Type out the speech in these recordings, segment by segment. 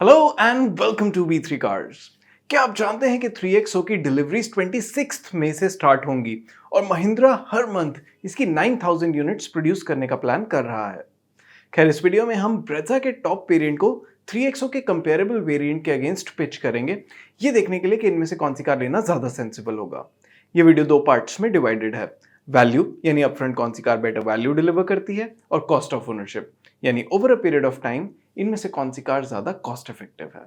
Hello and welcome to V three cars. क्या आप जानते हैं कि 3XO की डिलीवरीज 26 मई से स्टार्ट होंगी और महिंद्रा हर मंथ इसकी 9000 यूनिट्स प्रोड्यूस करने का प्लान कर रहा है। खैर, इस वीडियो में हम ब्रेजा के टॉप वेरिएंट को 3XO के कंपेरेबल वेरिएंट के अगेंस्ट पिच करेंगे, ये देखने के लिए कि इनमें से कौन सी कार लेना ज्यादा सेंसिबल होगा। ये वीडियो दो पार्ट्स में डिवाइडेड है। वैल्यू यानी अपफ्रंट कौन सी कार बेटर वैल्यू डिलीवर करती है, और कॉस्ट ऑफ ओनरशिप यानी over a period of time इनमें से कौन सी कार ज्यादा कॉस्ट इफेक्टिव है।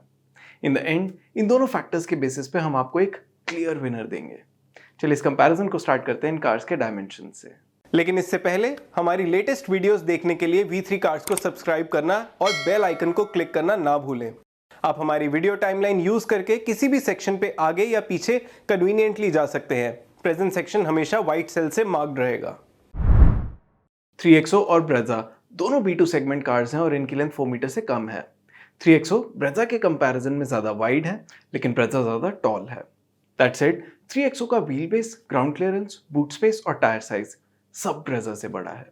इन द एंड इन दोनों फैक्टर्स के बेसिस पे हम आपको एक क्लियर विनर देंगे। चलिए इस कंपैरिजन को स्टार्ट करते हैं इन कार्स के डायमेंशन से। लेकिन इससे पहले हमारी लेटेस्ट वीडियोस देखने के लिए V3 कार्स को सब्सक्राइब करना और बेल आइकन को क्लिक करना ना भूलें। आप हमारी वीडियो टाइमलाइन यूज करके किसी भी सेक्शन पे आगे या पीछे कन्वीनियंटली जा सकते हैं। प्रेजेंट सेक्शन हमेशा व्हाइट सेल से मार्क्ड रहेगा। 3XO और ब्रेजा दोनों B2 सेगमेंट कार्स हैं और इनकी लेंथ 4 मीटर से कम है। 3XO ब्रेजा के कंपैरिजन में ज्यादा वाइड है, लेकिन ब्रेजा ज्यादा टॉल है। दैट सेड 3XO का wheel base, ground clearance, boot space और टायर साइज सब ब्रेजा से बड़ा है।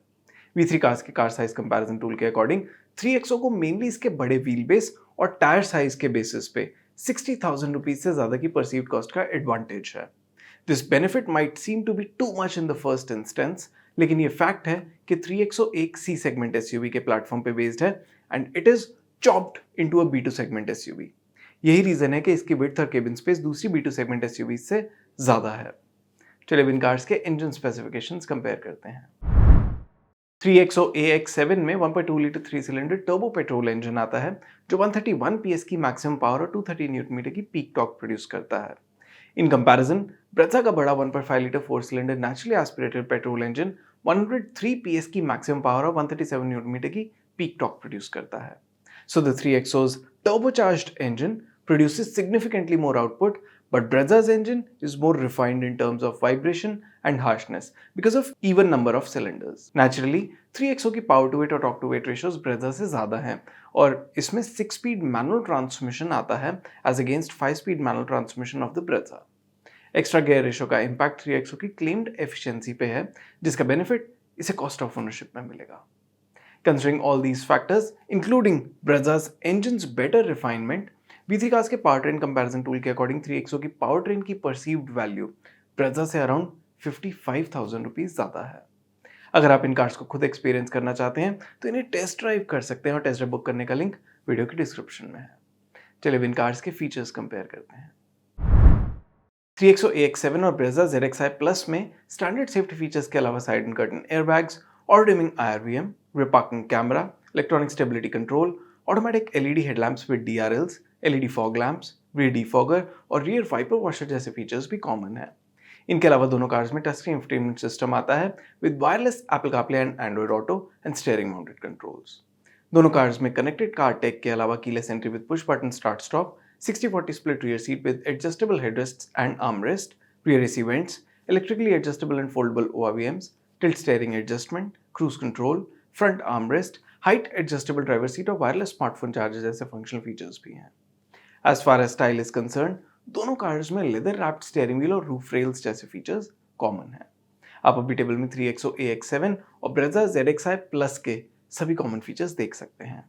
V3 कार्स के कार साइज कंपैरिजन टूल के अकॉर्डिंग 3XO को मेनली इसके बड़े व्हील बेस और टायर साइज के बेसिस पे 60,000 रुपीज से ज्यादा की परसीव्ड कॉस्ट का एडवांटेज है। This benefit might seem to be too much in the first instance, लेकिन ये फैक्ट है कि 3XO एक सी सेगमेंट एसयूवी के प्लेटफॉर्म पे बेस्ड है and it is chopped into a B2 segment SUV. यही रीजन है कि इसकी विड्थ और केबिन स्पेस दूसरी B2 सेगमेंट एसयूवी से ज्यादा है। चलिए इन कार्स के इंजन स्पेसिफिकेशंस कंपेयर करते हैं। 3XO AX7 में 1.2 litre 3 cylinder turbo petrol engine आता है जो 131 PS की मैक्सिमम पावर और 230 न्यूटन मीटर की पीक टॉर्क प्रोड्यूस करता है। इन कंपैरिजन ब्रेजा का बड़ा 1.5 litre 4 cylinder naturally aspirated petrol engine 103 PS की मैक्सिमम पावर और 137 न्यूटन मीटर की पीक टॉर्क प्रोड्यूस करता है। So the 3XO's turbocharged engine produces significantly more output, but Breza's engine is more refined in terms of vibration and harshness because of even number of cylinders. Naturally, 3XO की power to weight और torque to weight ratios Breza से ज़्यादा हैं और इसमें 6-speed manual transmission आता है as against 5-speed manual transmission of the Breza. Extra gear ratio का इम्पैक्ट 3XO की क्लेम्ड एफिशिएंसी पे है, जिसका बेनिफिट इसे कॉस्ट ऑफ ओनरशिप में मिलेगा। Considering all these factors, including Breza's engine's better refinement, V3 cars के powertrain comparison tool के according 3XO की powertrain की perceived value Breza से around 55,000 रुपीज ज्यादा है। अगर आप इन कार्स को खुद एक्सपीरियंस करना चाहते हैं तो इन्हें टेस्ट ड्राइव कर सकते हैं और टेस्ट ड्राइव बुक करने का लिंक वीडियो की डिस्क्रिप्शन में है। चलिए इन कार्स के फीचर्स कंपेयर करते हैं। 3XO AX7 और Breza ZXi Plus में स्टैंडर्ड सेफ्टी फीचर्स के अलावा side and curtain airbags, auto dimming IRVM, rear parking camera, electronic stability control, automatic LED headlamps with DRLs, LED fog lamps, rear defogger और rear wiper washer जैसे features भी common है। इनके अलावा दोनों cars में टच स्क्रीन इंफोटेनमेंट सिस्टम आता है with wireless Apple CarPlay and Android auto and steering mounted controls. दोनों कार्स में कनेक्टेड कार टेक के अलावा keyless entry with push button start stop, 60-40 split rear seat with adjustable headrests and armrest, rear AC vents, electrically adjustable and foldable ORVMs, tilt steering adjustment, cruise control, front armrest, height adjustable driver seat और wireless smartphone charger जैसे functional features भी हैं। As far as style is concern, दोनों cars में leather wrapped steering wheel और roof rails जैसे features common हैं। आप अभी टेबल में 3XO AX7 और Breza ZXi Plus के सभी कॉमन फीचर्स देख सकते हैं।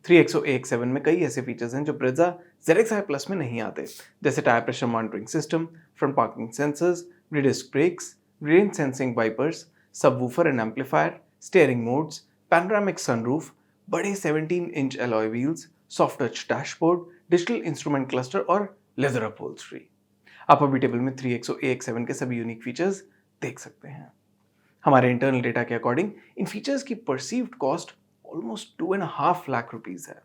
3XO AX7 में कई ऐसे फीचर्स हैं जो Breza ZXi Plus में नहीं आते, जैसे tyre pressure monitoring system, front parking sensors, rear disc brakes, rain sensing wipers, subwoofer and amplifier, steering modes, panoramic sunroof, बड़े 17-inch alloy wheels, soft touch dashboard, digital instrument cluster और leather upholstery. आप अभी table में 3XO AX7 के सभी unique features देख सकते हैं। हमारे इंटरनल डेटा के अकॉर्डिंग इन फीचर्स की perceived cost almost 2.5 lakh rupees है।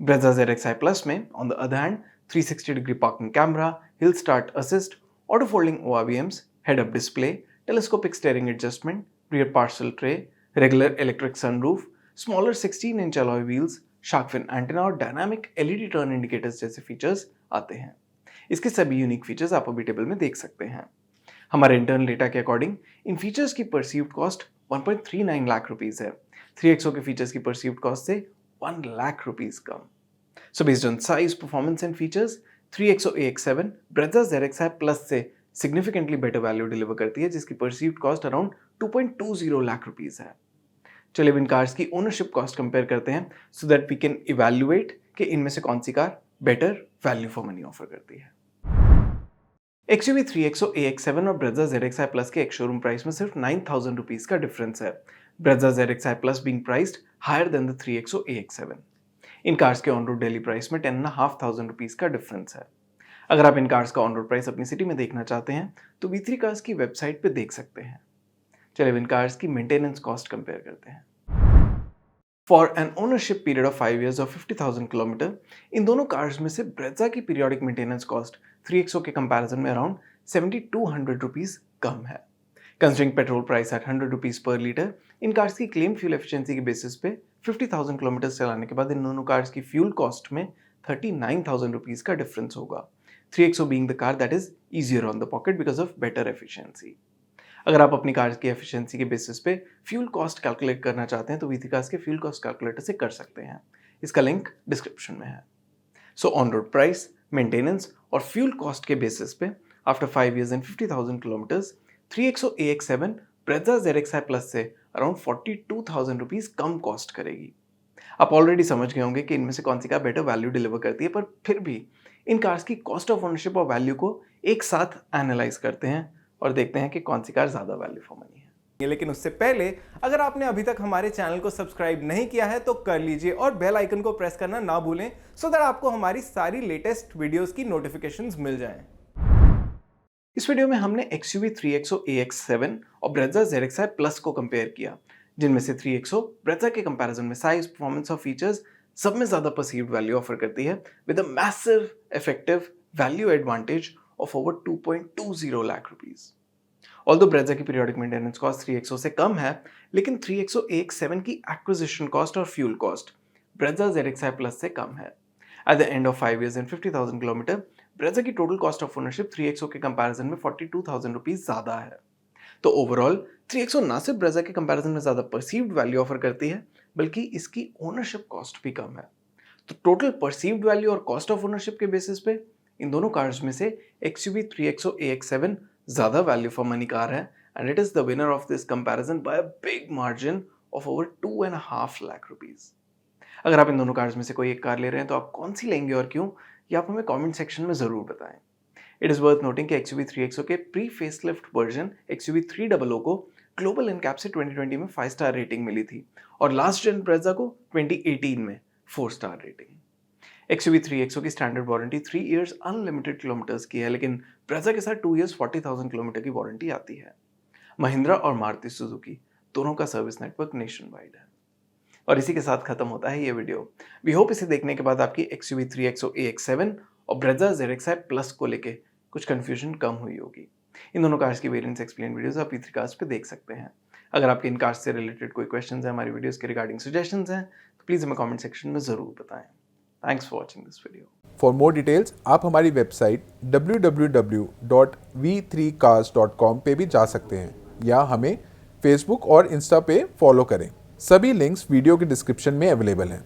Breza ZXi Plus में on the other hand 360-degree parking camera, hill start assist, auto folding ORVMs, head up display, telescopic steering adjustment, rear parcel tray, regular electric sunroof, smaller 16-inch alloy wheels, shark fin antenna और dynamic LED turn indicators जैसे features आते हैं। इसके सभी unique features आप अभी table में देख सकते हैं। हमारे इंटरनल डेटा के अकॉर्डिंग इन फीचर्स की परसीव्ड कॉस्ट 1.39 लाख रुपीज है। 3XO के फीचर्स की परसीव्ड कॉस्ट से 1 lakh rupees come. So based on size, performance and features, 3XO AX7 Breza ZXi Plus से सिग्निफिकेंटली बेटर वैल्यू डिलीवर करती है, जिसकी perceived cost around 2.20 lakh rupees है। चलिए इन कार्स की ओनरशिप कॉस्ट कंपेयर करते हैं so that we can evaluate कि इनमें से कौन सी car better value for money offer करती है। XUV 3XO AX7 और Brezza ZXi Plus के एक शोरूम प्राइस में सिर्फ 9,000 रुपीज का डिफरेंस है। Brezza ZXi Plus being priced higher than the 3XO AX7। In cars के ऑन रोड डेली प्राइस में 10,500 रुपीज का डिफरेंस है। अगर आप इन कार्स का ऑन रोड प्राइस अपनी सिटी में देखना चाहते हैं तो V3 कार्स की वेबसाइट पे देख सकते हैं। चलिए इन कार्स की मेंटेनेंस कॉस्ट कंपेयर करते हैं। For an ownership period of 5 years और 50,000 किलोमीटर, इन दोनों कार्स में से ब्रेजा की पीरियोडिक मेंटेनेंस कॉस्ट 3XO के कंपैरिजन में अराउंड 7,200 रुपीज कम है। Considering petrol price at 100 rupees पर लीटर, इन कार्स की क्लेम फ्यूल एफिशिएंसी के बेसिस पे 50,000 किलोमीटर चलाने के बाद इन दोनों कार्स की फ्यूल कॉस्ट में 39,000 रुपीज का डिफरेंस होगा। 3XO being the car that is easier on the pocket because of better efficiency। अगर आप अपनी कार की एफिशिएंसी के बेसिस पे फ्यूल कॉस्ट कैलकुलेट करना चाहते हैं तो V3 कार्स के फ्यूल कॉस्ट कैलकुलेटर से कर सकते हैं। इसका लिंक डिस्क्रिप्शन में है। So on road price, maintenance और फ्यूल कॉस्ट के बेसिस पे after 5 years and 50,000 kilometres 3XO AX7 Brezza ZXi Plus से अराउंड 42,000 रुपीज कम कॉस्ट करेगी। आप ऑलरेडी समझ गए होंगे कि इनमें से कौन सी कार बेटर वैल्यू डिलीवर करती है, पर फिर भी इन कार्स की कॉस्ट ऑफ ओनरशिप और वैल्यू को एक साथ एनालाइज करते हैं और देखते हैं कि कौन सी कार ज्यादा वैल्यू फॉर मनी है। लेकिन उससे पहले अगर आपने अभी तक हमारे चैनल को सब्सक्राइब नहीं किया है तो कर लीजिए और बेल आइकन को प्रेस करना ना भूलें सो दैट आपको हमारी सारी लेटेस्ट वीडियोस की नोटिफिकेशंस मिल जाएं। इस वीडियो में हमने XUV 3XO AX7 और Brezza ZXi Plus को कंपेयर किया, जिनमें से 3XO Brezza के कंपैरिजन में साइज, परफॉर्मेंस और फीचर्स सब में ज्यादा परसीव्ड वैल्यू ऑफर करती है with a massive effective value advantage of over 2.20 lakh rupees. Although Brezza की पीरियोडिक मेंटेनेंस कॉस्ट 3XO से कम है, लेकिन 3XO AX7 की एक्विजिशन कॉस्ट और fuel cost Brezza ZXi Plus से कम है। At the end of 5 years and 50,000 kilometre, Brezza की total cost of ownership 3XO के कंपैरिजन में 42,000 रुपीज ज्यादा है। तो ओवरऑल 3XO ना सिर्फ Brezza के कंपैरिजन में ज्यादा परसीव्ड वैल्यू ऑफर करती है, बल्कि इसकी ओनरशिप कॉस्ट भी कम है। तो टोटल परसीव्ड वैल्यू और कॉस्ट ऑफ ओनरशिप के बेसिस पे इन दोनों कार्स में से XUV 3XO AX7 ज्यादा वैल्यू फॉर मनी कार है and it is the winner of this comparison by a big margin of over 2.5 lakh rupees. अगर आप इन दोनों कार्स में से कोई एक कार ले रहे हैं तो आप कौन सी लेंगे और क्यों, ये आप हमें कमेंट सेक्शन में जरूर बताएं। इट इज वर्थ नोटिंग कि XUV 3XO के प्री फेसलिफ्ट वर्जन XUV 300 को ग्लोबल इनकैप से 2020 में 5 स्टार रेटिंग मिली थी और लास्ट जेन Brezza को 2018 में 4 स्टार रेटिंग। XUV 3XO की standard warranty 3 years unlimited kilometres की है, लेकिन Brezza के साथ 2 years 40,000 किलोमीटर की वारंटी आती है। महिंद्रा और मारुति सुजुकी दोनों का सर्विस नेटवर्क नेशन वाइड है। और इसी के साथ खत्म होता है ये वीडियो। वी होप इसे देखने के बाद आपकी XUV 3XO AX7 और Brezza ZXi Plus को लेके कुछ कंफ्यूजन कम हुई होगी। इन दोनों कार्स की वेरिएंट्स एक्सप्लेन वीडियोस आप V3 कार्स पे देख सकते हैं। अगर आपके इन कार्स से रिलेटेड कोई क्वेश्चंस हैं, हमारी वीडियोस के रिगार्डिंग सजेशंस हैं, तो प्लीज हमें कमेंट सेक्शन में जरूर बताएं। Thanks for watching this video. For more details आप हमारी वेबसाइट www.v3cars.com पे भी जा सकते हैं या हमें फेसबुक और इंस्टा पे फॉलो करें। सभी लिंक्स वीडियो के डिस्क्रिप्शन में अवेलेबल हैं।